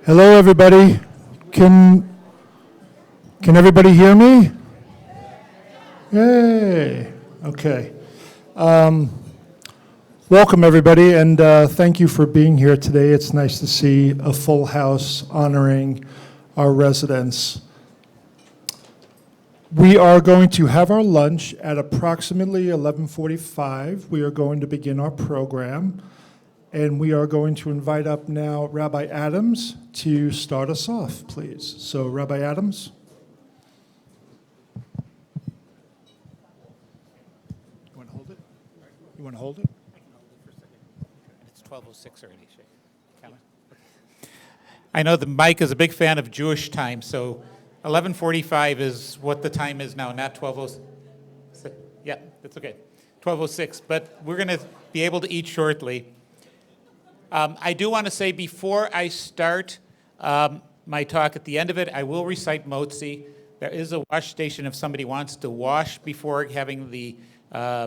Hello, everybody. Can everybody hear me? Yay. Okay. Welcome, everybody, and thank you for being here today. It's nice to see a full house honoring our residents. We are going to have our lunch at approximately 11:45. We are going to begin our program, and we are going to invite up now Rabbi Adams to start us off, please. So, Rabbi Adams. You want to hold it? You want to hold it? I can hold it for a second. It's 12:06 already, Shay. Count it. I know the Mike is a big fan of Jewish time, so 11:45 is what the time is now, not 12:06. Yeah, that's okay. 12:06, but we're going to be able to eat shortly. I do want to say before I start my talk, at the end of it, I will recite Motzi. There is a wash station if somebody wants to wash before having the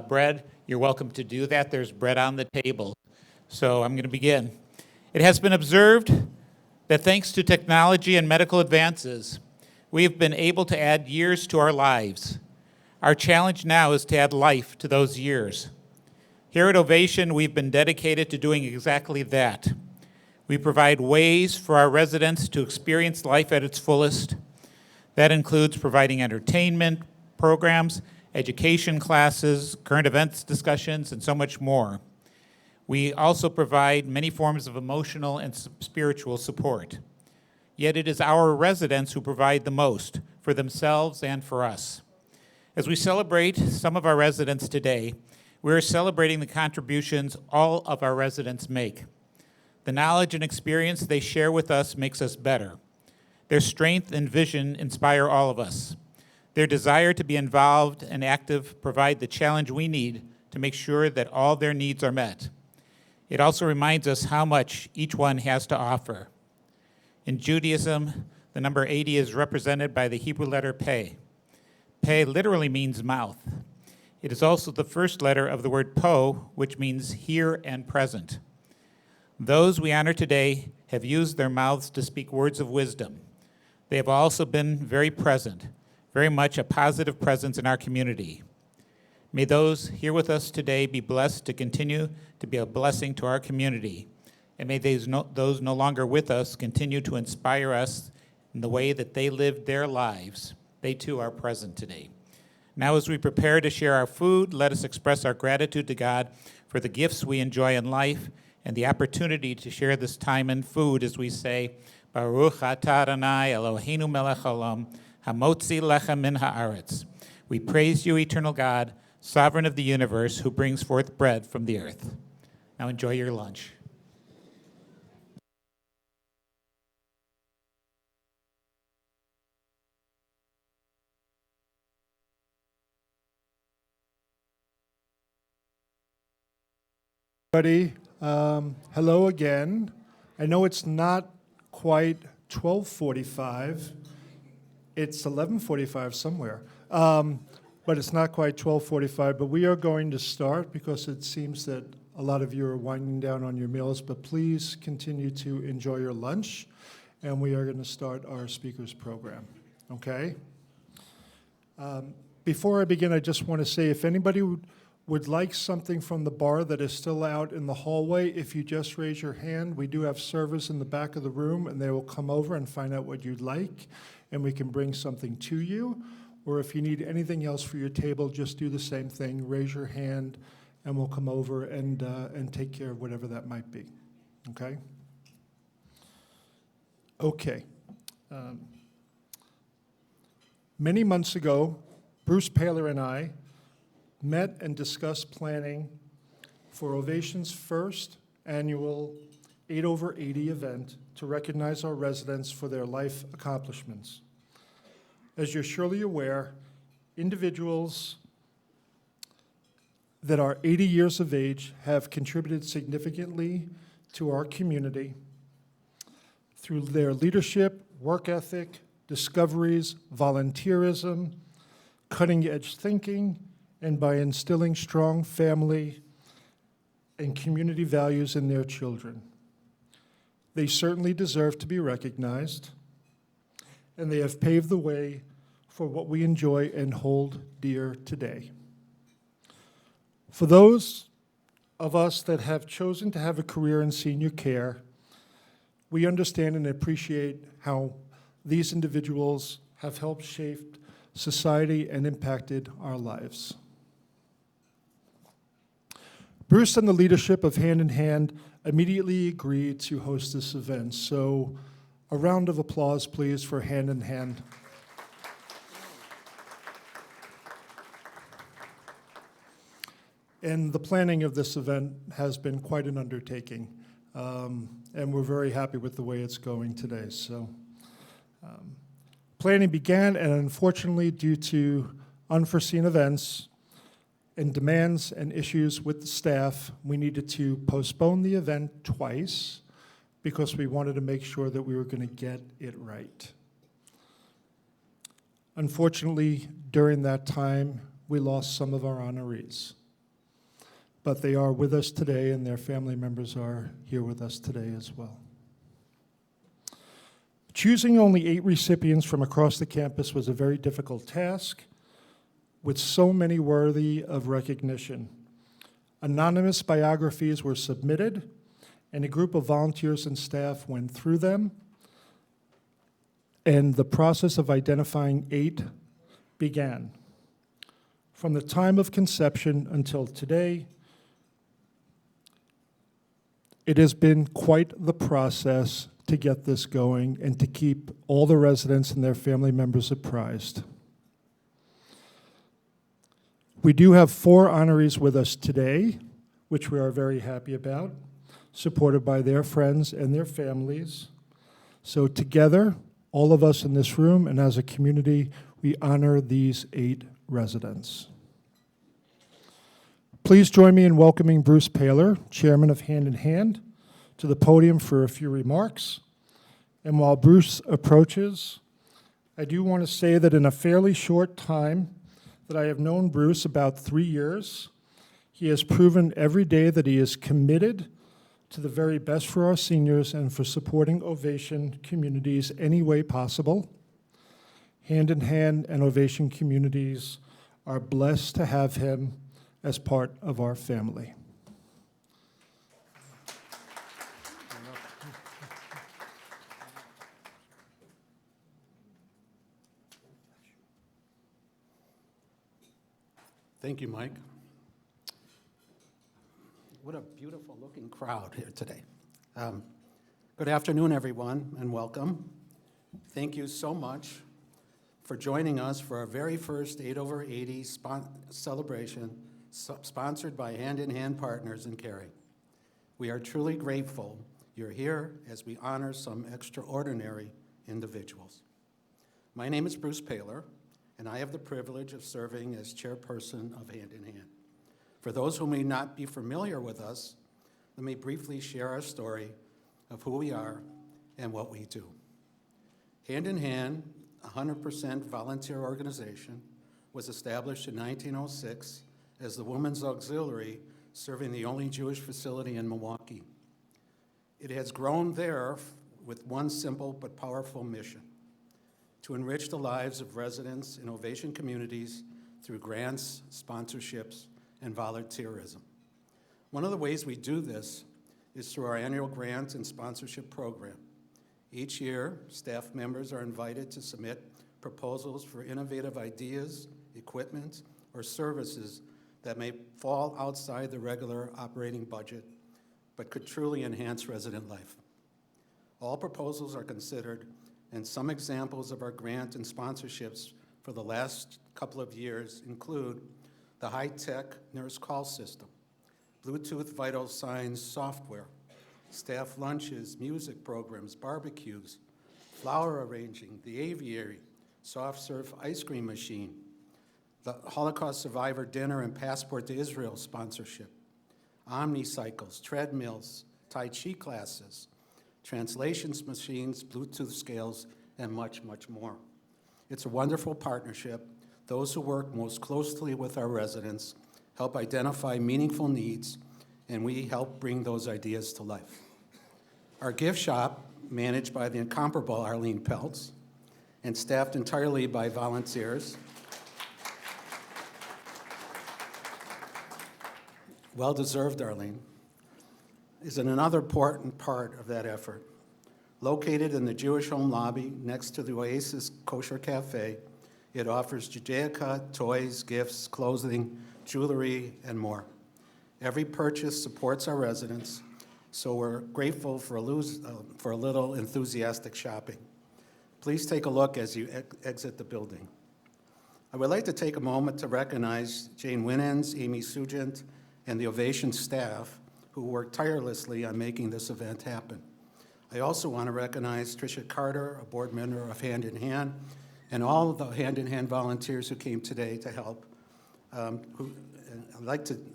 bread. You're welcome to do that. There's bread on the table. So I'm going to begin. It has been observed that thanks to technology and medical advances, we have been able to add years to our lives. Our challenge now is to add life to those years. Here at Ovation, we've been dedicated to doing exactly that. We provide ways for our residents to experience life at its fullest. That includes providing entertainment programs, education classes, current events discussions, and so much more. We also provide many forms of emotional and spiritual support. Yet it is our residents who provide the most for themselves and for us. As we celebrate some of our residents today, we are celebrating the contributions all of our residents make. The knowledge and experience they share with us makes us better. Their strength and vision inspire all of us. Their desire to be involved and active provide the challenge we need to make sure that all their needs are met. It also reminds us how much each one has to offer. In Judaism, the number 80 is represented by the Hebrew letter Pei. Pei literally means mouth. It is also the first letter of the word po, which means here and present. Those we honor today have used their mouths to speak words of wisdom. They have also been very present, very much a positive presence in our community. May those here with us today be blessed to continue to be a blessing to our community. And may those no longer with us continue to inspire us in the way that they lived their lives. They too are present today. Now as we prepare to share our food, let us express our gratitude to God for the gifts we enjoy in life and the opportunity to share this time in food as we say, Baruch atah Adonai Eloheinu melech haolam, hamotzi lechem min haaretz. We praise you, eternal God, sovereign of the universe, who brings forth bread from the earth. Now enjoy your lunch. Everybody, hello again. I know it's not quite 12:45. It's 11:45 somewhere, but it's not quite 12:45. But we are going to start because it seems that a lot of you are winding down on your meals. But please continue to enjoy your lunch, and we are going to start our speakers program. Okay. Before I begin, I just want to say if anybody would like something from the bar that is still out in the hallway, if you just raise your hand, we do have servers in the back of the room, and they will come over and find out what you'd like, and we can bring something to you. Or if you need anything else for your table, just do the same thing. Raise your hand, and we'll come over and take care of whatever that might be. Okay? Okay. Many months ago, Bruce Paler and I met and discussed planning for Ovation's first annual 8/80 event to recognize our residents for their life accomplishments. As you're surely aware, individuals that are 80 years of age have contributed significantly to our community through their leadership, work ethic, discoveries, volunteerism, cutting-edge thinking, and by instilling strong family and community values in their children. They certainly deserve to be recognized, and they have paved the way for what we enjoy and hold dear today. For those of us that have chosen to have a career in senior care, we understand and appreciate how these individuals have helped shape society and impacted our lives. Bruce and the leadership of Hand in Hand immediately agreed to host this event. So a round of applause, please, for Hand in Hand. And the planning of this event has been quite an undertaking, and we're very happy with the way it's going today. So, planning began, and unfortunately, due to unforeseen events and demands and issues with the staff, we needed to postpone the event twice because we wanted to make sure that we were going to get it right. Unfortunately, during that time, we lost some of our honorees. But they are with us today, and their family members are here with us today as well. Choosing only 8 recipients from across the campus was a very difficult task, with so many worthy of recognition. Anonymous biographies were submitted, and a group of volunteers and staff went through them, and the process of identifying 8 began. From the time of conception until today, it has been quite the process to get this going and to keep all the residents and their family members apprised. We do have 4 honorees with us today, which we are very happy about, supported by their friends and their families. So together, all of us in this room and as a community, we honor these 8 residents. Please join me in welcoming Bruce Paler, Chairman of Hand in Hand, to the podium for a few remarks. And while Bruce approaches, I do want to say that in a fairly short time that I have known Bruce, about 3 years, he has proven every day that he is committed to the very best for our seniors and for supporting Ovation communities any way possible. Hand in Hand and Ovation communities are blessed to have him as part of our family. Thank you, Mike. What a beautiful looking crowd here today. Good afternoon, everyone, and welcome. Thank you so much for joining us for our very first 8/80 celebration sponsored by Hand in Hand Partners in Caring. We are truly grateful you're here as we honor some extraordinary individuals. My name is Bruce Paler, and I have the privilege of serving as chairperson of Hand in Hand. For those who may not be familiar with us, let me briefly share our story of who we are and what we do. Hand in Hand, a 100% volunteer organization, was established in 1906 as the Women's Auxiliary, serving the only Jewish facility in Milwaukee. It has grown there with one simple but powerful mission: to enrich the lives of residents in Ovation communities through grants, sponsorships, and volunteerism. One of the ways we do this is through our annual grant and sponsorship program. Each year, staff members are invited to submit proposals for innovative ideas, equipment, or services that may fall outside the regular operating budget, but could truly enhance resident life. All proposals are considered, and some examples of our grant and sponsorships for the last couple of years include the high-tech nurse call system, Bluetooth vital signs software, staff lunches, music programs, barbecues, flower arranging, the aviary, soft serve ice cream machine, the Holocaust survivor dinner and passport to Israel sponsorship, omnicycles, treadmills, Tai Chi classes, translations machines, Bluetooth scales, and much, much more. It's a wonderful partnership. Those who work most closely with our residents help identify meaningful needs, and we help bring those ideas to life. Our gift shop, managed by the incomparable Arlene Peltz and staffed entirely by volunteers. Well-deserved, Arlene, is another important part of that effort. Located in the Jewish Home lobby next to the Oasis Kosher Cafe, it offers Judaica, toys, gifts, clothing, jewelry, and more. Every purchase supports our residents, so we're grateful for a little enthusiastic shopping. Please take a look as you exit the building. I would like to take a moment to recognize Jane Winans, Amy Sugent, and the Ovation staff who worked tirelessly on making this event happen. I also want to recognize Tricia Carter, a board member of Hand in Hand, and all of the Hand in Hand volunteers who came today to help,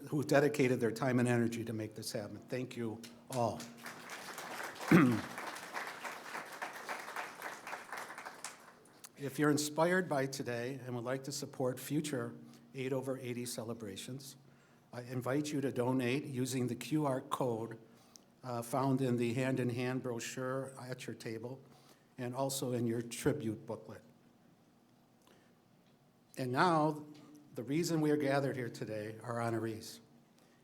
who dedicated their time and energy to make this happen. Thank you all. If you're inspired by today and would like to support future 8/80 celebrations, I invite you to donate using the QR code found in the Hand in Hand brochure at your table and also in your tribute booklet. And now, the reason we are gathered here today are honorees.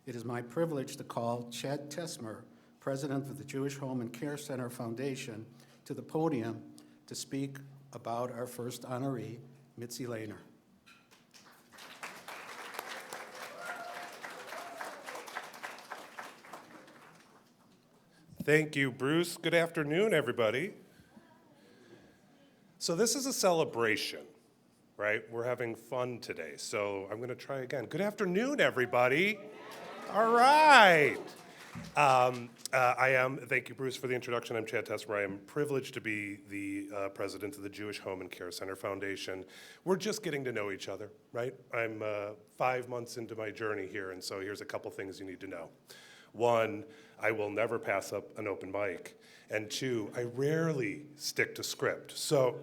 It is my privilege to call Chad Tesmer, president of the Jewish Home and Care Center Foundation, to the podium to speak about our first honoree, Mitzi Lehner. Thank you, Bruce. Good afternoon, everybody. So this is a celebration, right? We're having fun today, so I'm going to try again. Good afternoon, everybody. All right. Thank you, Bruce, for the introduction. I'm Chad Tesmer. I am privileged to be the president of the Jewish Home and Care Center Foundation. We're just getting to know each other, right? I'm 5 months into my journey here, and so here's a couple things you need to know. One, I will never pass up an open mic. And two, I rarely stick to script. So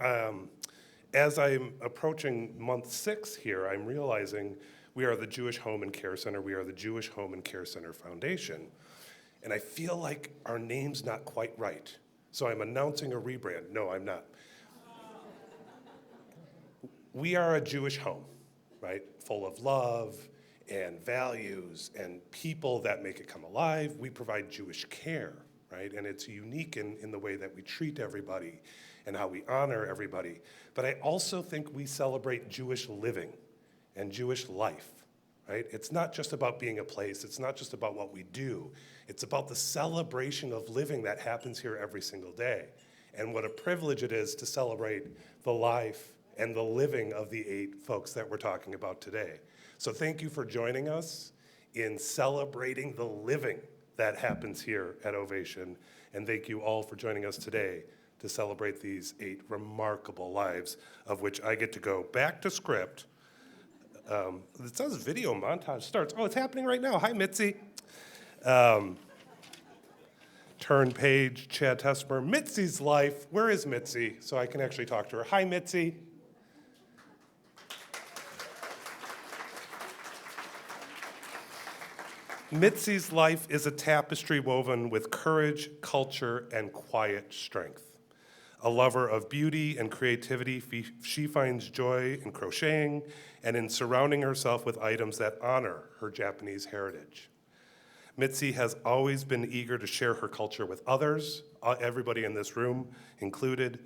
as I'm approaching month 6 here, I'm realizing we are the Jewish Home and Care Center. We are the Jewish Home and Care Center Foundation. And I feel like our name's not quite right. So I'm announcing a rebrand. No, I'm not. We are a Jewish home, right? Full of love and values and people that make it come alive. We provide Jewish care, right? And it's unique in the way that we treat everybody and how we honor everybody. But I also think we celebrate Jewish living and Jewish life, right? It's not just about being a place. It's not just about what we do. It's about the celebration of living that happens here every single day. And what a privilege it is to celebrate the life and the living of the 8 folks that we're talking about today. So thank you for joining us in celebrating the living that happens here at Ovation. And thank you all for joining us today to celebrate these 8 remarkable lives, of which I get to go back to script. It says video montage starts. Oh, it's happening right now. Hi, Mitzi. Turn page, Chad Tesmer. Mitzi's life. Where is Mitzi? So I can actually talk to her. Hi, Mitzi. Mitzi's life is a tapestry woven with courage, culture, and quiet strength. A lover of beauty and creativity, she finds joy in crocheting and in surrounding herself with items that honor her Japanese heritage. Mitzi has always been eager to share her culture with others, everybody in this room included,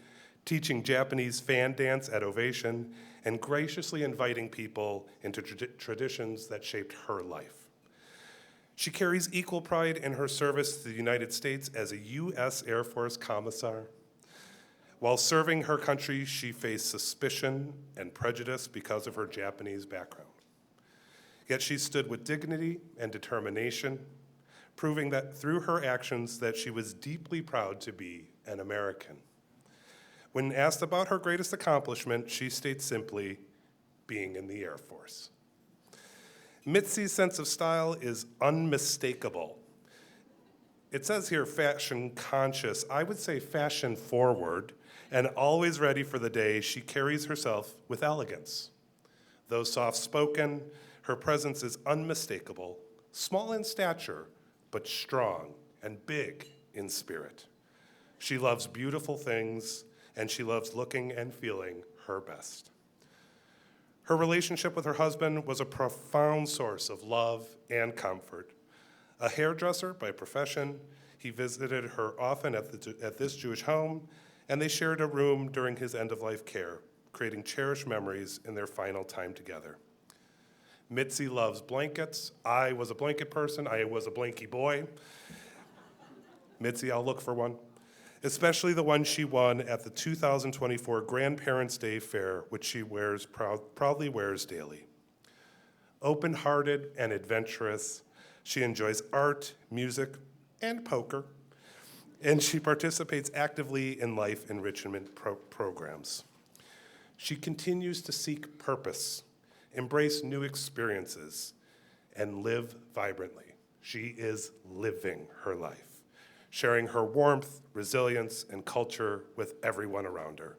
teaching Japanese fan dance at Ovation and graciously inviting people into traditions that shaped her life. She carries equal pride in her service to the United States as a U.S. Air Force commissar. While serving her country, she faced suspicion and prejudice because of her Japanese background. Yet she stood with dignity and determination, proving that through her actions that she was deeply proud to be an American. When asked about her greatest accomplishment, she states simply, being in the Air Force. Mitzi's sense of style is unmistakable. It says here fashion conscious. I would say fashion forward, and always ready for the day, she carries herself with elegance. Though soft-spoken, her presence is unmistakable, small in stature, but strong and big in spirit. She loves beautiful things, and she loves looking and feeling her best. Her relationship with her husband was a profound source of love and comfort. A hairdresser by profession, he visited her often at this Jewish home, and they shared a room during his end-of-life care, creating cherished memories in their final time together. Mitzi loves blankets. I was a blanket person. I was a blankie boy. Mitzi, I'll look for one. Especially the one she won at the 2024 Grandparents' Day Fair, which she proudly wears daily. Open-hearted and adventurous, she enjoys art, music, and poker, and she participates actively in life enrichment programs. She continues to seek purpose, embrace new experiences, and live vibrantly. She is living her life, sharing her warmth, resilience, and culture with everyone around her.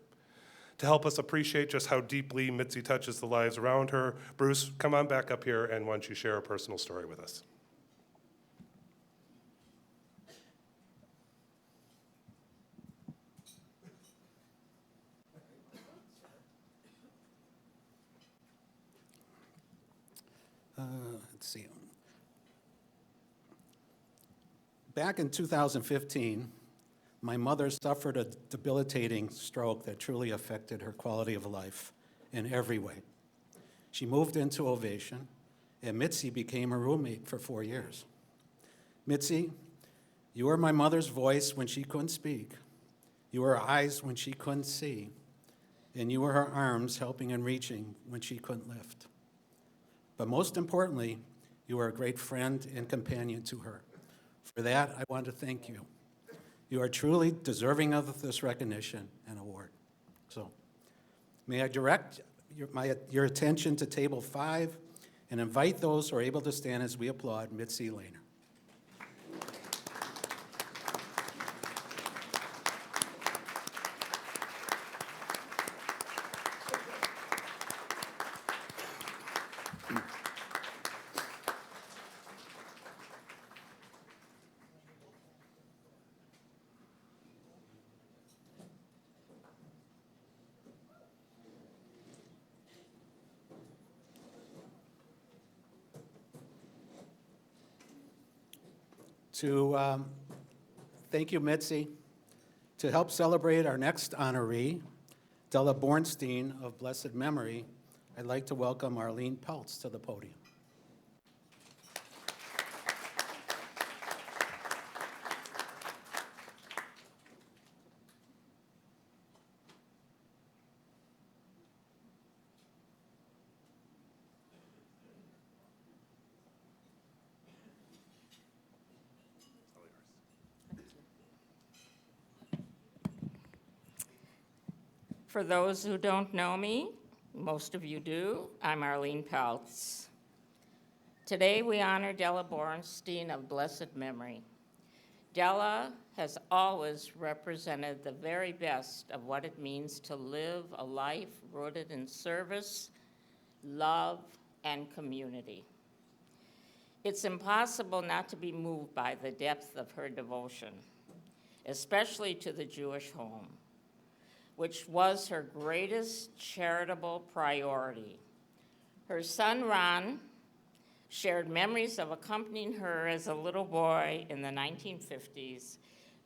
To help us appreciate just how deeply Mitzi touches the lives around her, Bruce, come on back up here, and why don't you share a personal story with us? Let's see. Back in 2015, my mother suffered a debilitating stroke that truly affected her quality of life in every way. She moved into Ovation, and Mitzi became her roommate for 4 years. Mitzi, you were my mother's voice when she couldn't speak. You were her eyes when she couldn't see. And you were her arms helping and reaching when she couldn't lift. But most importantly, you were a great friend and companion to her. For that, I want to thank you. You are truly deserving of this recognition and award. So, may I direct your attention to Table 5 and invite those who are able to stand as we applaud Mitzi Lehner. Thank you, Mitzi. To help celebrate our next honoree, Della Bornstein of blessed memory, I'd like to welcome Arlene Peltz to the podium. For those who don't know me, most of you do, I'm Arlene Peltz. Today we honor Della Bornstein of blessed memory. Della has always represented the very best of what it means to live a life rooted in service, love, and community. It's impossible not to be moved by the depth of her devotion, especially to the Jewish home, which was her greatest charitable priority. Her son, Ron, shared memories of accompanying her as a little boy in the 1950s,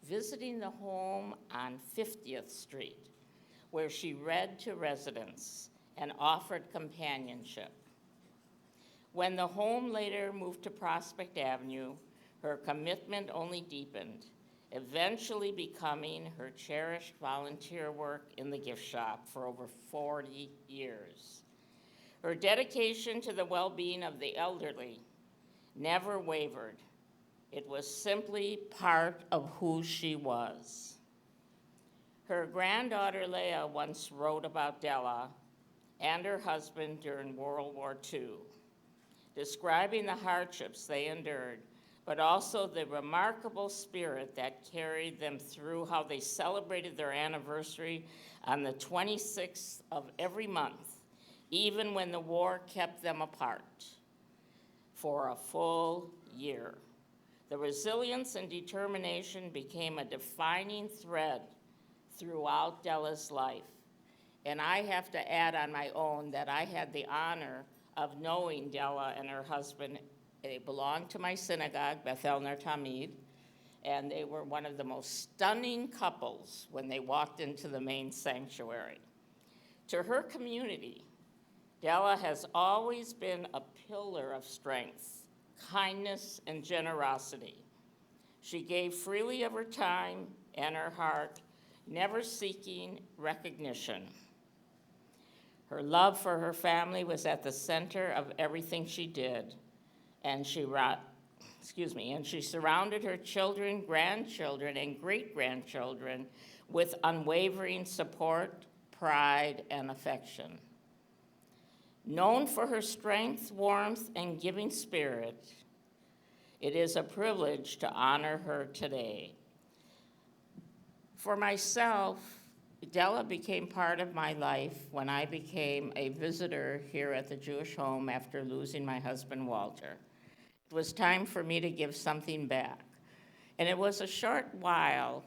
visiting the home on 50th Street, where she read to residents and offered companionship. When the home later moved to Prospect Avenue, her commitment only deepened, eventually becoming her cherished volunteer work in the gift shop for over 40 years. Her dedication to the well-being of the elderly never wavered. It was simply part of who she was. Her granddaughter Leah once wrote about Della and her husband during World War II, describing the hardships they endured, but also the remarkable spirit that carried them through how they celebrated their anniversary on the 26th of every month, even when the war kept them apart for a full year. The resilience and determination became a defining thread throughout Della's life. And I have to add on my own that I had the honor of knowing Della and her husband. They belonged to my synagogue, Beth El Ner Tamid, and they were one of the most stunning couples when they walked into the main sanctuary. To her community, Della has always been a pillar of strength, kindness, and generosity. She gave freely of her time and her heart, never seeking recognition. Her love for her family was at the center of everything she did, and she surrounded her children, grandchildren, and great-grandchildren with unwavering support, pride, and affection. Known for her strength, warmth, and giving spirit, it is a privilege to honor her today. For myself, Della became part of my life when I became a visitor here at the Jewish home after losing my husband, Walter. It was time for me to give something back. And it was a short while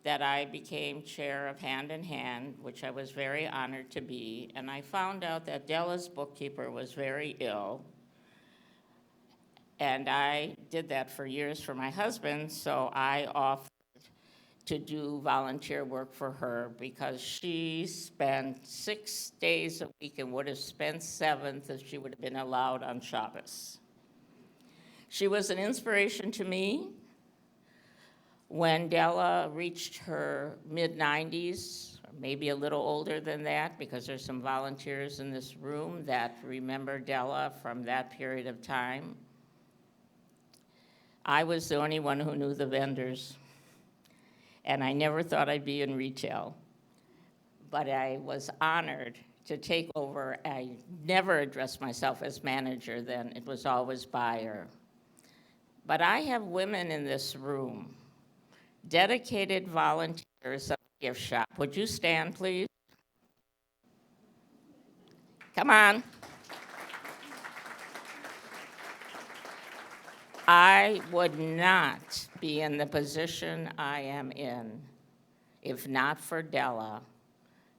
that I became chair of Hand in Hand, which I was very honored to be, and I found out that Della's bookkeeper was very ill. And I did that for years for my husband, so I offered to do volunteer work for her because she spent 6 days a week and would have spent 7th if she would have been allowed on Shabbos. She was an inspiration to me. When Della reached her mid-90s, or maybe a little older than that, because there's some volunteers in this room that remember Della from that period of time, I was the only one who knew the vendors. And I never thought I'd be in retail. But I was honored to take over. I never addressed myself as manager then. It was always buyer. But I have women in this room, dedicated volunteers of the gift shop. Would you stand, please? Come on. I would not be in the position I am in if not for Della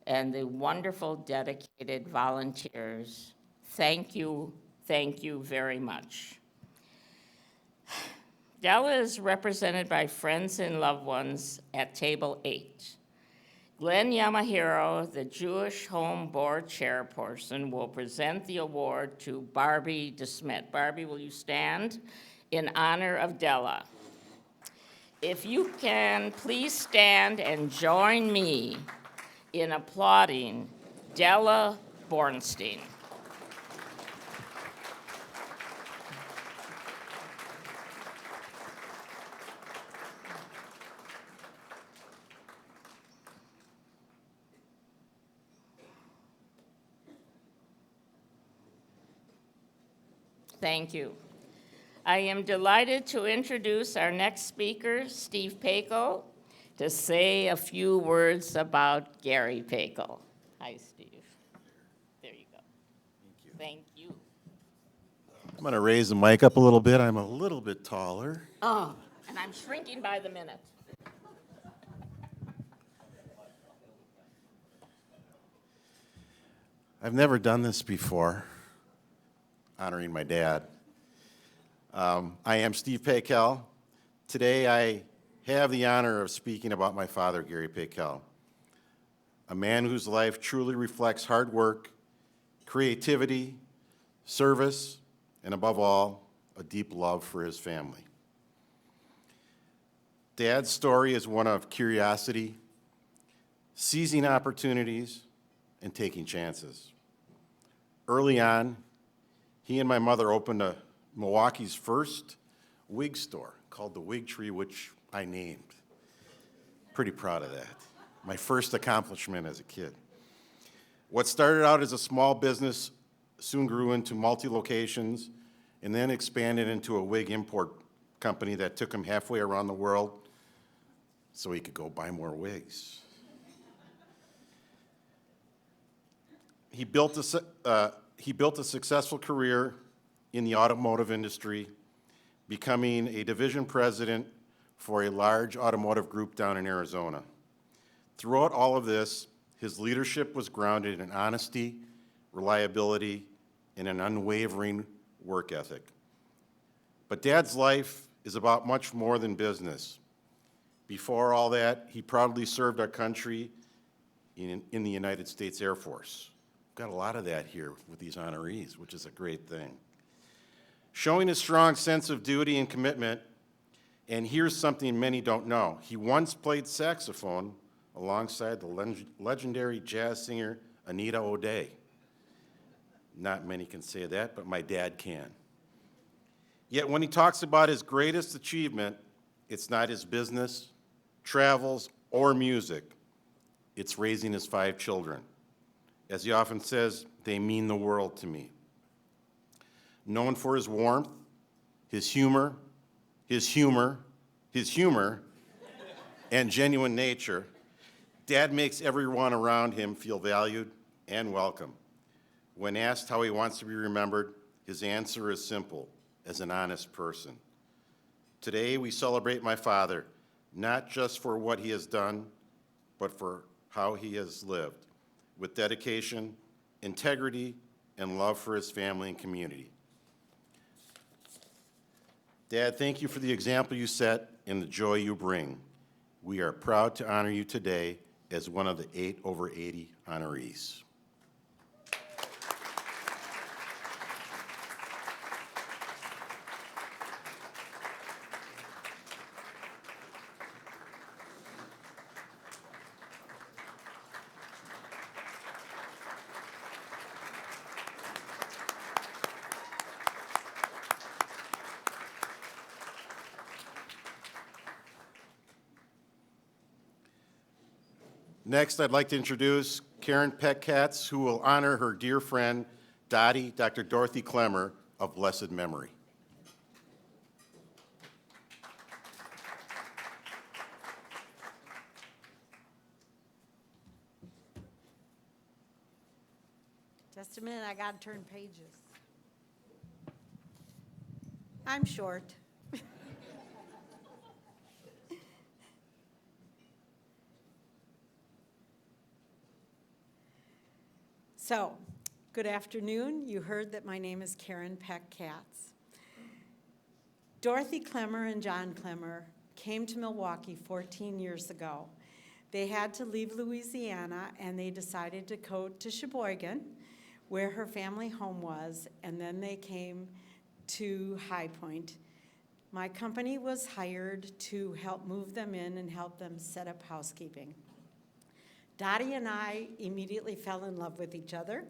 and the wonderful dedicated volunteers. Thank you very much. Della is represented by friends and loved ones at table 8. Glenn Yamahiro, the Jewish Home Board chairperson, will present the award to Barbie DeSmit. Barbie, will you stand in honor of Della? If you can, please stand and join me in applauding Della Bornstein. Thank you. I am delighted to introduce our next speaker, Steve Pakel, to say a few words about Gary Pakel. Hi, Steve. There you go. Thank you. I'm going to raise the mic up a little bit. I'm a little bit taller. Oh, and I'm shrinking by the minute. I've never done this before, honoring my dad. I am Steve Pakel. Today I have the honor of speaking about my father, Gary Pakel, a man whose life truly reflects hard work, creativity, service, and above all, a deep love for his family. Dad's story is one of curiosity, seizing opportunities, and taking chances. Early on, he and my mother opened Milwaukee's first wig store called the Wig Tree, which I named. Pretty proud of that. My first accomplishment as a kid. What started out as a small business soon grew into multi-locations and then expanded into a wig import company that took him halfway around the world so he could go buy more wigs. He built a successful career in the automotive industry, becoming a division president for a large automotive group down in Arizona. Throughout all of this, his leadership was grounded in honesty, reliability, and an unwavering work ethic. But Dad's life is about much more than business. Before all that, he proudly served our country in the United States Air Force. We've got a lot of that here with these honorees, which is a great thing. Showing a strong sense of duty and commitment, and here's something many don't know. He once played saxophone alongside the legendary jazz singer Anita O'Day. Not many can say that, but my dad can. Yet when he talks about his greatest achievement, it's not his business, travels, or music. It's raising his 5 children. As he often says, they mean the world to me. Known for his warmth, his humor, and genuine nature, Dad makes everyone around him feel valued and welcome. When asked how he wants to be remembered, his answer is simple: as an honest person. Today, we celebrate my father, not just for what he has done, but for how he has lived, with dedication, integrity, and love for his family and community. Dad, thank you for the example you set and the joy you bring. We are proud to honor you today as one of the 8 over 80 honorees. Next, I'd like to introduce Karen Peck-Katz, who will honor her dear friend, Dr. Dorothy Clemmer of blessed memory. Just a minute, I gotta turn pages. I'm short. So, good afternoon. You heard that my name is Karen Peck-Katz. Dorothy Clemmer and John Clemmer came to Milwaukee 14 years ago. They had to leave Louisiana and they decided to go to Sheboygan, where her family home was, and then they came to High Point. My company was hired to help move them in and help them set up housekeeping. Dottie and I immediately fell in love with each other,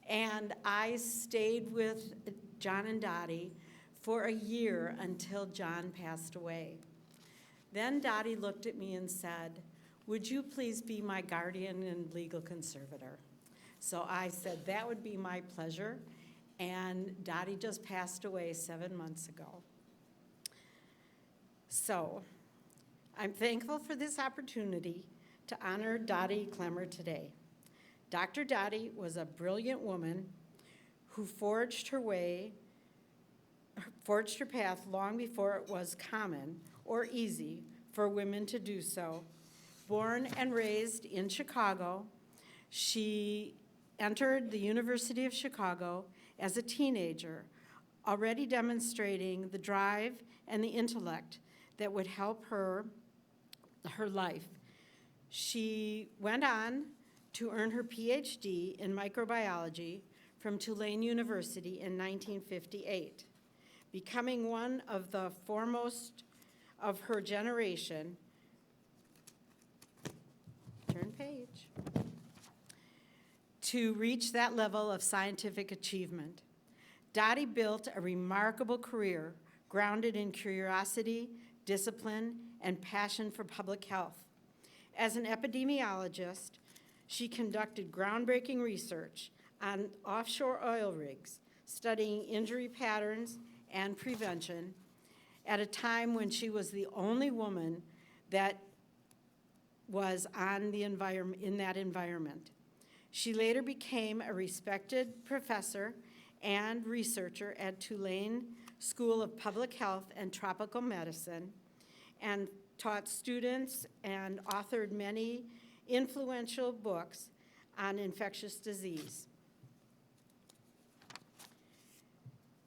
and I stayed with John and Dottie for a year until John passed away. Then Dottie looked at me and said, "Would you please be my guardian and legal conservator?" So I said, that would be my pleasure, and Dottie just passed away 7 months ago. So I'm thankful for this opportunity to honor Dottie Clemmer today. Dr. Dottie was a brilliant woman who forged her path long before it was common or easy for women to do so. Born and raised in Chicago, she entered the University of Chicago as a teenager, already demonstrating the drive and the intellect that would help her life. She went on to earn her PhD in microbiology from Tulane University in 1958, becoming one of the foremost of her generation. Turn page. To reach that level of scientific achievement. Dottie built a remarkable career grounded in curiosity, discipline, and passion for public health. As an epidemiologist, she conducted groundbreaking research on offshore oil rigs, studying injury patterns and prevention at a time when she was the only woman that was in that environment. She later became a respected professor and researcher at Tulane School of Public Health and Tropical Medicine, and taught students and authored many influential books on infectious disease.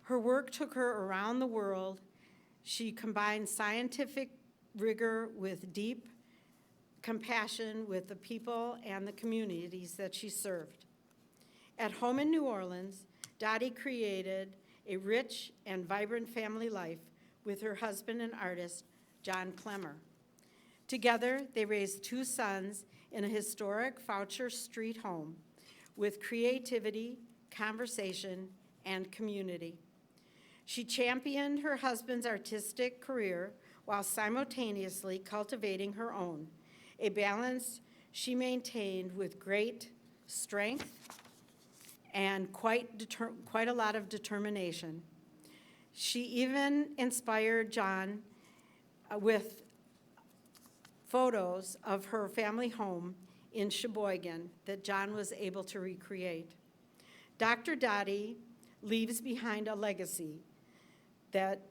Her work took her around the world. She combined scientific rigor with deep compassion with the people and the communities that she served. At home in New Orleans, Dottie created a rich and vibrant family life with her husband and artist, John Clemmer. Together, they raised 2 sons in a historic Foucher Street home with creativity, conversation, and community. She championed her husband's artistic career while simultaneously cultivating her own, a balance she maintained with great strength and quite a lot of determination. She even inspired John with photos of her family home in Sheboygan that John was able to recreate. Dr. Dottie leaves behind a legacy that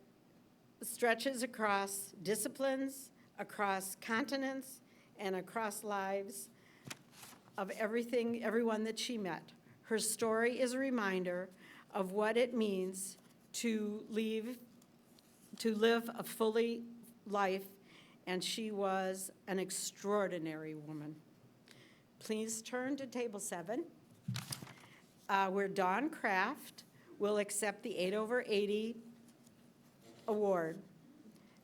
stretches across disciplines, across continents, and across lives of everyone that she met. Her story is a reminder of what it means to live a fully life, and she was an extraordinary woman. Please turn to table 7, where Dawn Kraft will accept the 8/80 award.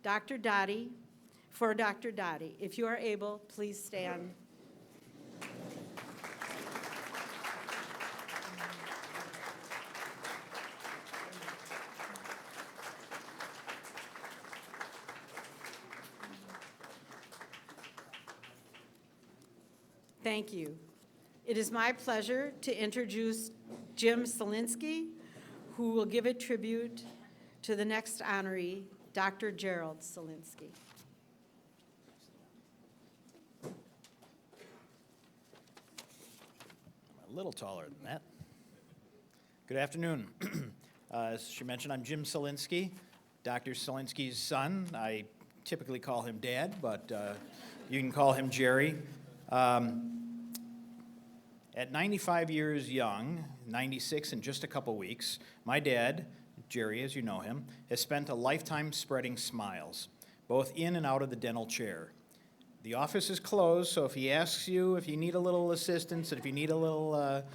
Dr. Dottie, for Dr. Dottie. If you are able, please stand. Thank you. It is my pleasure to introduce Jim Selinsky, who will give a tribute to the next honoree, Dr. Gerald Selinsky. A little taller than that. Good afternoon. As she mentioned, I'm Jim Selinsky, Dr. Selinsky's son. I typically call him Dad, but you can call him Jerry. At 95 years young, 96 in just a couple weeks, my dad, Jerry, as you know him, has spent a lifetime spreading smiles, both in and out of the dental chair. The office is closed, so if he asks you if you need a little assistance, if you need a little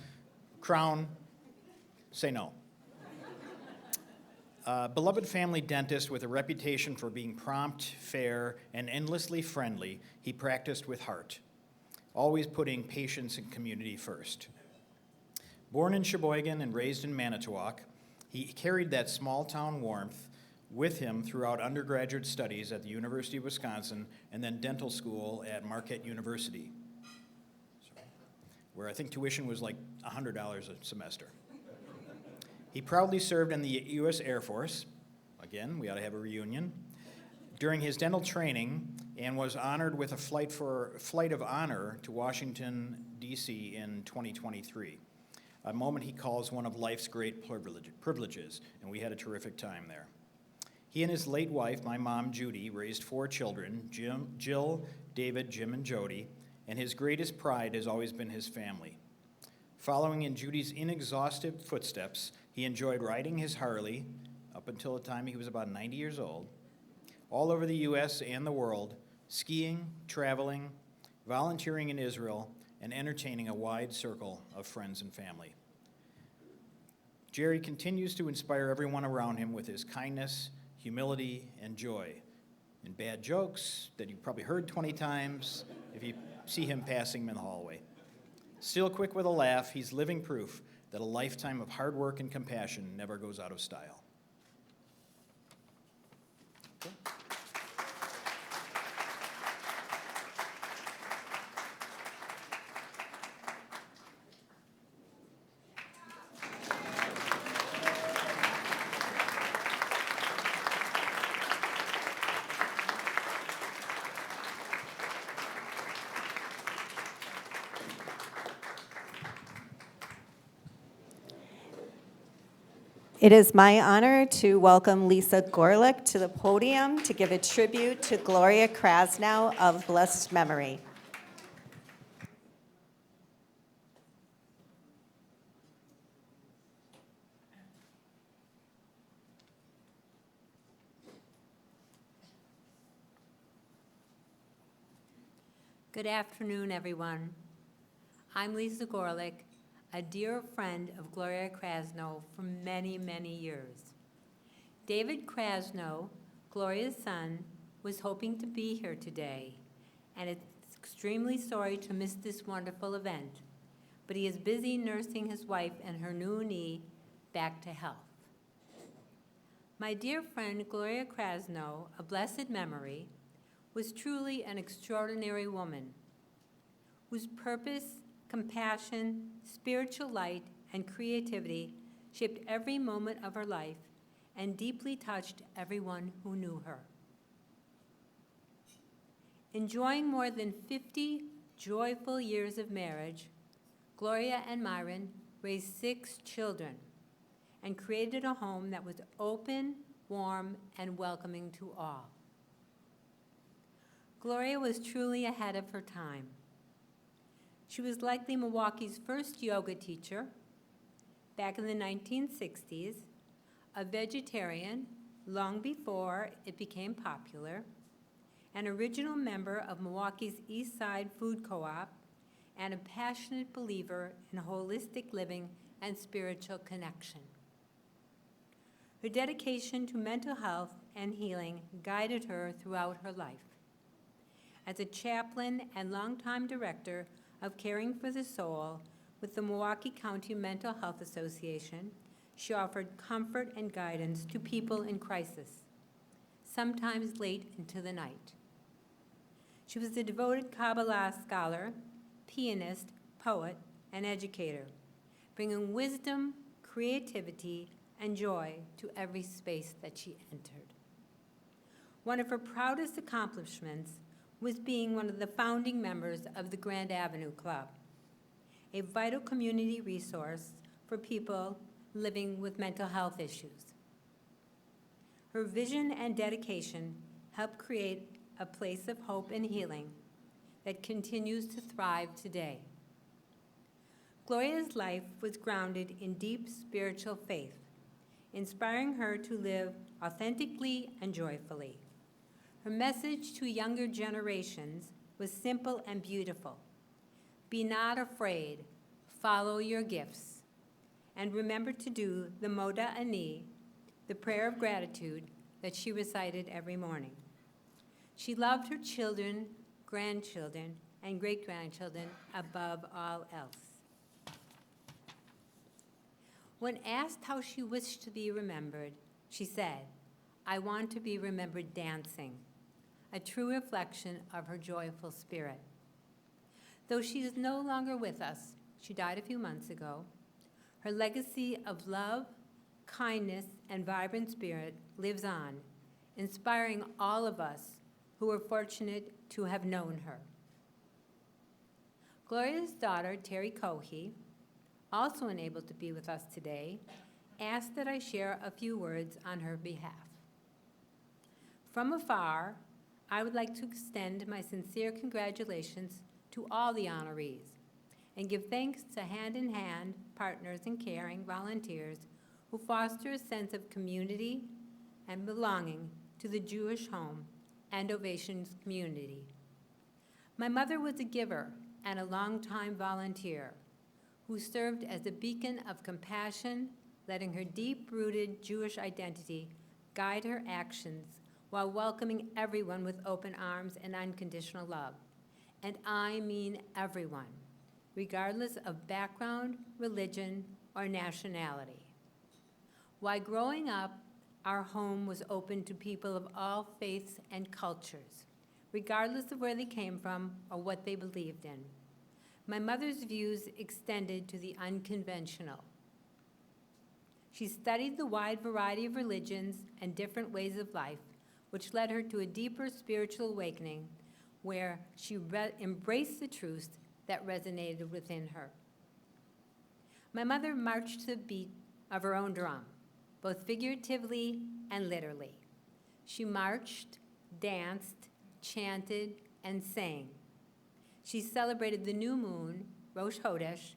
crown, say no. Beloved family dentist with a reputation for being prompt, fair, and endlessly friendly, he practiced with heart, always putting patients and community first. Born in Sheboygan and raised in Manitowoc, he carried that small-town warmth with him throughout undergraduate studies at the University of Wisconsin and then dental school at Marquette University, where I think tuition was like $100 a semester. He proudly served in the U.S. Air Force. Again, we ought to have a reunion. During his dental training, and was honored with a flight of honor to Washington, D.C. in 2023, a moment he calls one of life's great privileges, and we had a terrific time there. He and his late wife, my mom, Judy, raised 4 children, Jill, David, Jim, and Jody, and his greatest pride has always been his family. Following in Judy's inexhaustive footsteps, he enjoyed riding his Harley, up until the time he was about 90 years old, all over the U.S. and the world, skiing, traveling, volunteering in Israel, and entertaining a wide circle of friends and family. Jerry continues to inspire everyone around him with his kindness, humility, and joy, and bad jokes that you've probably heard 20 times if you see him passing him in the hallway. Still quick with a laugh, he's living proof that a lifetime of hard work and compassion never goes out of style. Okay. It is my honor to welcome Lisa Gorlick to the podium to give a tribute to Gloria Krasnow of blessed memory. Good afternoon, everyone. I'm Lisa Gorlick, a dear friend of Gloria Krasnow for many, many years. David Krasnow, Gloria's son, was hoping to be here today, and is extremely sorry to miss this wonderful event, but he is busy nursing his wife and her new knee back to health. My dear friend Gloria Krasnow, of blessed memory, was truly an extraordinary woman whose purpose, compassion, spiritual light, and creativity shaped every moment of her life and deeply touched everyone who knew her. Enjoying more than 50 joyful years of marriage, Gloria and Myron raised 6 children and created a home that was open, warm, and welcoming to all. Gloria was truly ahead of her time. She was likely Milwaukee's first yoga teacher back in the 1960s, a vegetarian long before it became popular, an original member of Milwaukee's East Side Food Co-op, and a passionate believer in holistic living and spiritual connection. Her dedication to mental health and healing guided her throughout her life. As a chaplain and longtime director of Caring for the Soul with the Milwaukee County Mental Health Association, she offered comfort and guidance to people in crisis, sometimes late into the night. She was a devoted Kabbalah scholar, pianist, poet, and educator, bringing wisdom, creativity, and joy to every space that she entered. One of her proudest accomplishments was being one of the founding members of the Grand Avenue Club, a vital community resource for people living with mental health issues. Her vision and dedication helped create a place of hope and healing that continues to thrive today. Gloria's life was grounded in deep spiritual faith, inspiring her to live authentically and joyfully. Her message to younger generations was simple and beautiful. Be not afraid, follow your gifts, and remember to do the Moda Ani, the prayer of gratitude that she recited every morning. She loved her children, grandchildren, and great-grandchildren above all else. When asked how she wished to be remembered, she said, "I want to be remembered dancing," a true reflection of her joyful spirit. Though she is no longer with us, she died a few months ago, her legacy of love, kindness, and vibrant spirit lives on, inspiring all of us who were fortunate to have known her. Gloria's daughter, Terry Cohey, also unable to be with us today, asked that I share a few words on her behalf. From afar, I would like to extend my sincere congratulations to all the honorees and give thanks to hand-in-hand partners and caring volunteers who foster a sense of community and belonging to the Jewish home and Ovations community. My mother was a giver and a longtime volunteer who served as a beacon of compassion, letting her deep-rooted Jewish identity guide her actions while welcoming everyone with open arms and unconditional love. And I mean everyone, regardless of background, religion, or nationality. While growing up, our home was open to people of all faiths and cultures, regardless of where they came from or what they believed in. My mother's views extended to the unconventional. She studied the wide variety of religions and different ways of life, which led her to a deeper spiritual awakening where she embraced the truths that resonated within her. My mother marched to the beat of her own drum, both figuratively and literally. She marched, danced, chanted, and sang. She celebrated the new moon, Rosh Chodesh,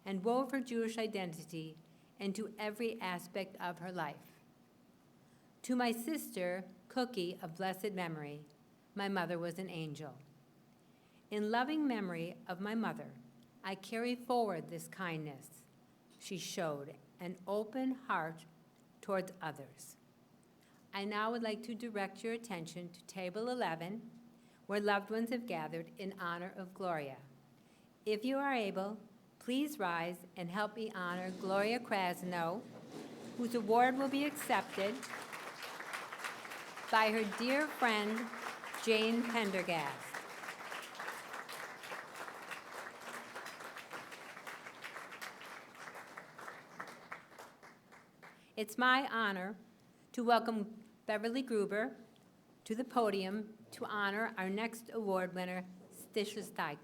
and wove her Jewish identity into every aspect of her life. To my sister, Cookie of blessed memory, my mother was an angel. In loving memory of my mother, I carry forward this kindness she showed, an open heart towards others. I now would like to direct your attention to Table 11, where loved ones have gathered in honor of Gloria. If you are able, please rise and help me honor Gloria Krasnow, whose award will be accepted by her dear friend, Jane Pendergast. It's my honor to welcome Beverly Gruber to the podium to honor our next award winner, Stisha Steigman.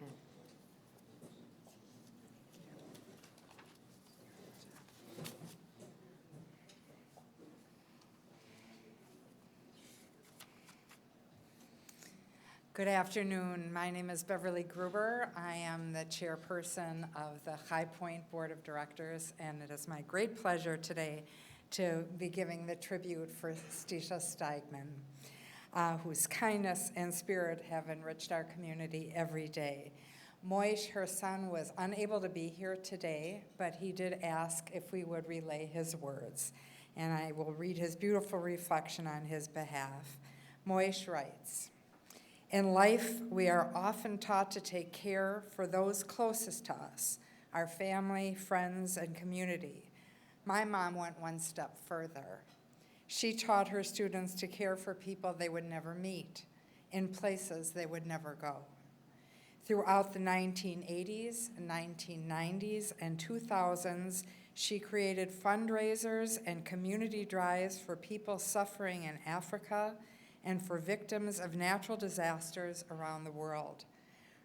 Good afternoon. My name is Beverly Gruber. I am the chairperson of the High Point Board of Directors, and it is my great pleasure today to be giving the tribute for Stisha Steigman, whose kindness and spirit have enriched our community every day. Moish, her son, was unable to be here today, but he did ask if we would relay his words, and I will read his beautiful reflection on his behalf. Moish writes, "In life, we are often taught to take care for those closest to us, our family, friends, and community. My mom went one step further. She taught her students to care for people they would never meet, in places they would never go. Throughout the 1980s, 1990s, and 2000s, she created fundraisers and community drives for people suffering in Africa and for victims of natural disasters around the world.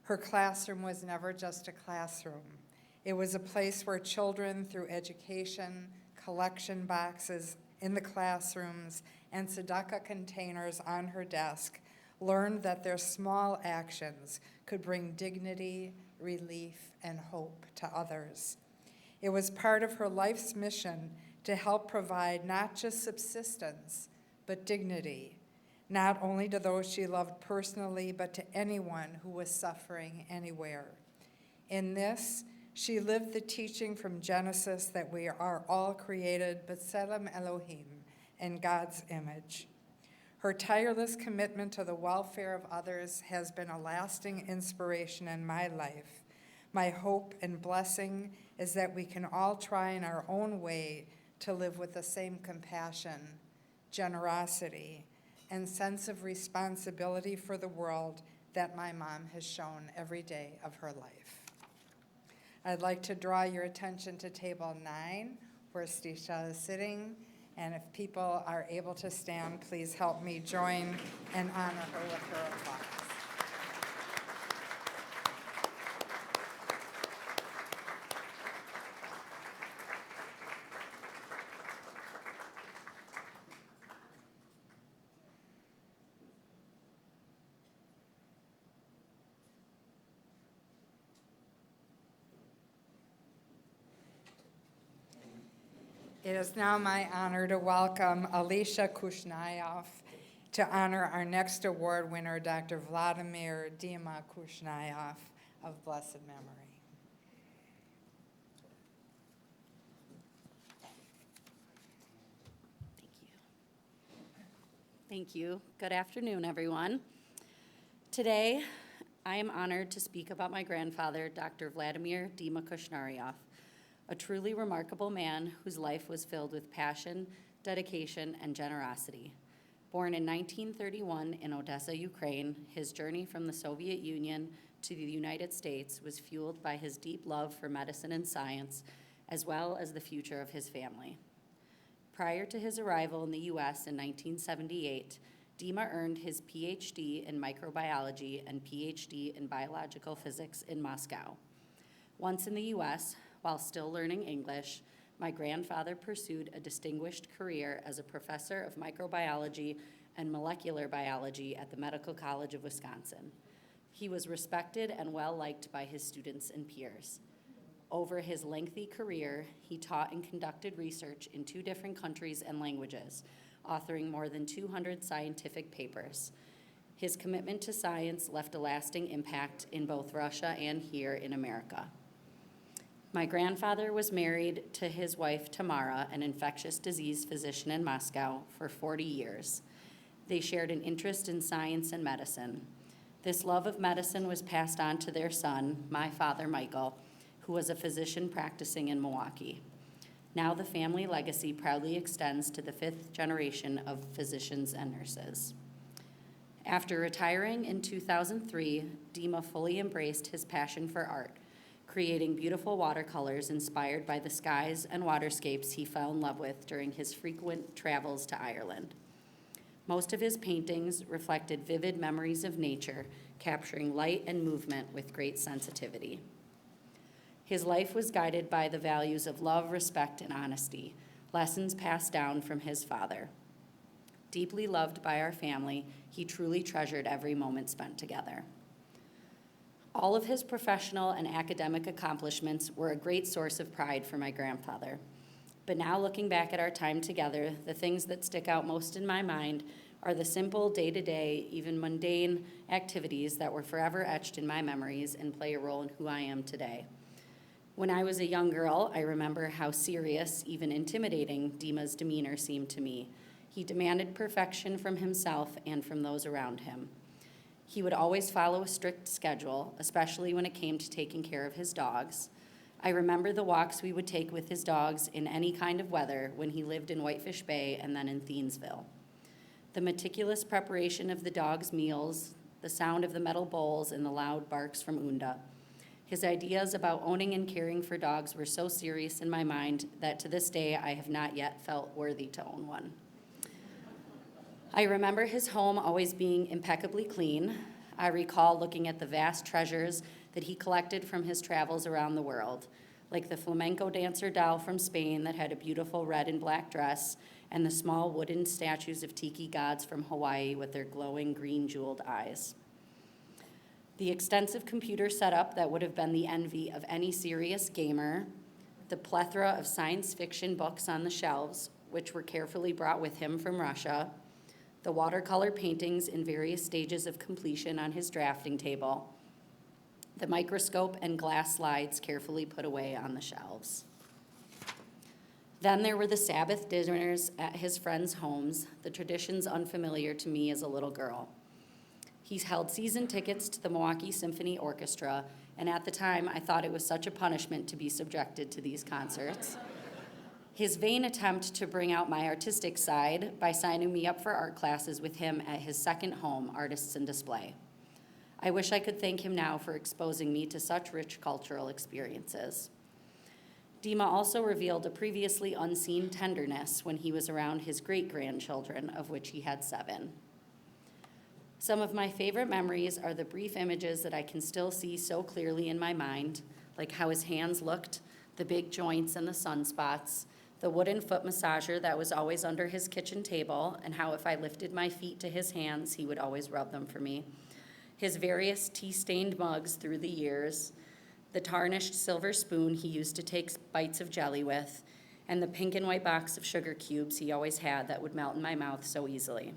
Her classroom was never just a classroom. It was a place where children, through education, collection boxes in the classrooms, and tzedakah containers on her desk, learned that their small actions could bring dignity, relief, and hope to others. It was part of her life's mission to help provide not just subsistence, but dignity, not only to those she loved personally, but to anyone who was suffering anywhere. In this, she lived the teaching from Genesis that we are all created b'tselem Elohim, in God's image. Her tireless commitment to the welfare of others has been a lasting inspiration in my life. My hope and blessing is that we can all try in our own way to live with the same compassion, generosity, and sense of responsibility for the world that my mom has shown every day of her life. I'd like to draw your attention to Table 9, where Stisha is sitting, and if people are able to stand, please help me join and honor her with her applause. It is now my honor to welcome Alicia Kushnayov to honor our next award winner, Dr. Vladimir Dima Kushnayov of blessed memory. Thank you. Good afternoon, everyone. Today, I am honored to speak about my grandfather, Dr. Vladimir Dima Kushnayov, a truly remarkable man whose life was filled with passion, dedication, and generosity. Born in 1931 in Odessa, Ukraine, his journey from the Soviet Union to the United States was fueled by his deep love for medicine and science, as well as the future of his family. Prior to his arrival in the U.S. in 1978, Dima earned his PhD in microbiology and PhD in biological physics in Moscow. Once in the U.S., while still learning English, my grandfather pursued a distinguished career as a professor of microbiology and molecular biology at the Medical College of Wisconsin. He was respected and well-liked by his students and peers. Over his lengthy career, he taught and conducted research in 2 different countries and languages, authoring more than 200 scientific papers. His commitment to science left a lasting impact in both Russia and here in America. My grandfather was married to his wife Tamara, an infectious disease physician in Moscow, for 40 years. They shared an interest in science and medicine. This love of medicine was passed on to their son, my father Michael, who was a physician practicing in Milwaukee. Now the family legacy proudly extends to the 5th generation of physicians and nurses. After retiring in 2003, Dima fully embraced his passion for art, creating beautiful watercolors inspired by the skies and waterscapes he fell in love with during his frequent travels to Ireland. Most of his paintings reflected vivid memories of nature, capturing light and movement with great sensitivity. His life was guided by the values of love, respect, and honesty, lessons passed down from his father. Deeply loved by our family, he truly treasured every moment spent together. All of his professional and academic accomplishments were a great source of pride for my grandfather. But now looking back at our time together, the things that stick out most in my mind are the simple day-to-day, even mundane activities that were forever etched in my memories and play a role in who I am today. When I was a young girl, I remember how serious, even intimidating, Dima's demeanor seemed to me. He demanded perfection from himself and from those around him. He would always follow a strict schedule, especially when it came to taking care of his dogs. I remember the walks we would take with his dogs in any kind of weather when he lived in Whitefish Bay and then in Thiensville. The meticulous preparation of the dogs' meals, the sound of the metal bowls, and the loud barks from Unda. His ideas about owning and caring for dogs were so serious in my mind that to this day I have not yet felt worthy to own one. I remember his home always being impeccably clean. I recall looking at the vast treasures that he collected from his travels around the world, like the flamenco dancer doll from Spain that had a beautiful red and black dress, and the small wooden statues of tiki gods from Hawaii with their glowing green jeweled eyes. The extensive computer setup that would have been the envy of any serious gamer, the plethora of science fiction books on the shelves, which were carefully brought with him from Russia, the watercolor paintings in various stages of completion on his drafting table, the microscope and glass slides carefully put away on the shelves. Then there were the Sabbath dinners at his friends' homes, the traditions unfamiliar to me as a little girl. He's held season tickets to the Milwaukee Symphony Orchestra, and at the time I thought it was such a punishment to be subjected to these concerts. His vain attempt to bring out my artistic side by signing me up for art classes with him at his second home, Artists in Display. I wish I could thank him now for exposing me to such rich cultural experiences. Dima also revealed a previously unseen tenderness when he was around his great-grandchildren, of which he had 7. Some of my favorite memories are the brief images that I can still see so clearly in my mind, like how his hands looked, the big joints and the sunspots, the wooden foot massager that was always under his kitchen table, and how if I lifted my feet to his hands, he would always rub them for me. His various tea-stained mugs through the years, the tarnished silver spoon he used to take bites of jelly with, and the pink and white box of sugar cubes he always had that would melt in my mouth so easily.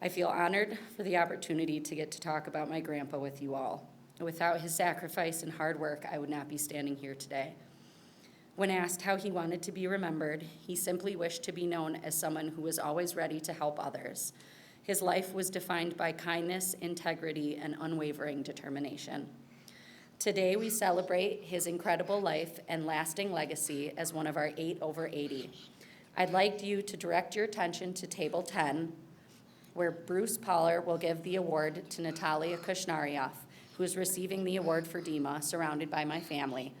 I feel honored for the opportunity to get to talk about my grandpa with you all. Without his sacrifice and hard work, I would not be standing here today. When asked how he wanted to be remembered, he simply wished to be known as someone who was always ready to help others. His life was defined by kindness, integrity, and unwavering determination. Today, we celebrate his incredible life and lasting legacy as one of our 8 over 80. I'd like you to direct your attention to Table 10, where Bruce Poller will give the award to Natalia Kushnarioff, who is receiving the award for Dima, surrounded by my family.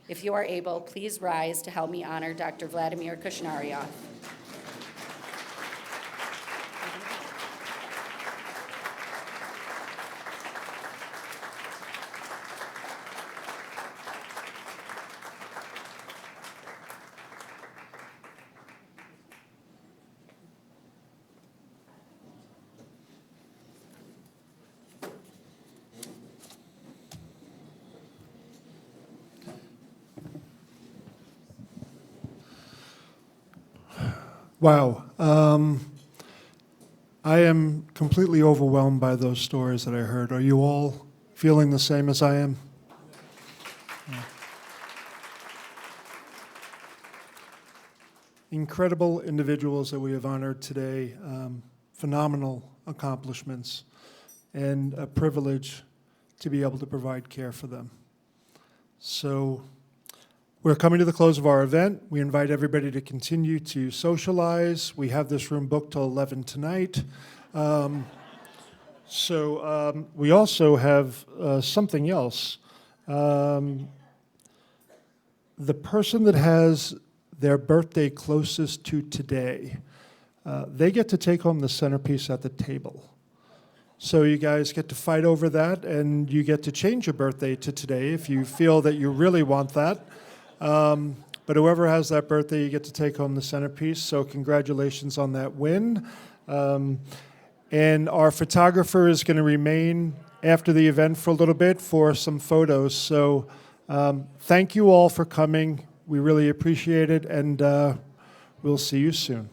If you are able, please rise to help me honor Dr. Vladimir Kushnarioff. Wow. I am completely overwhelmed by those stories that I heard. Are you all feeling the same as I am? Incredible individuals that we have honored today, phenomenal accomplishments, and a privilege to be able to provide care for them. So we're coming to the close of our event. We invite everybody to continue to socialize. We have this room booked till 11 tonight. We also have something else. The person that has their birthday closest to today, they get to take home the centerpiece at the table. So you guys get to fight over that, and you get to change your birthday to today if you feel that you really want that. But whoever has that birthday, you get to take home the centerpiece. So congratulations on that win. And our photographer is going to remain after the event for a little bit for some photos. So thank you all for coming. We really appreciate it, and we'll see you soon.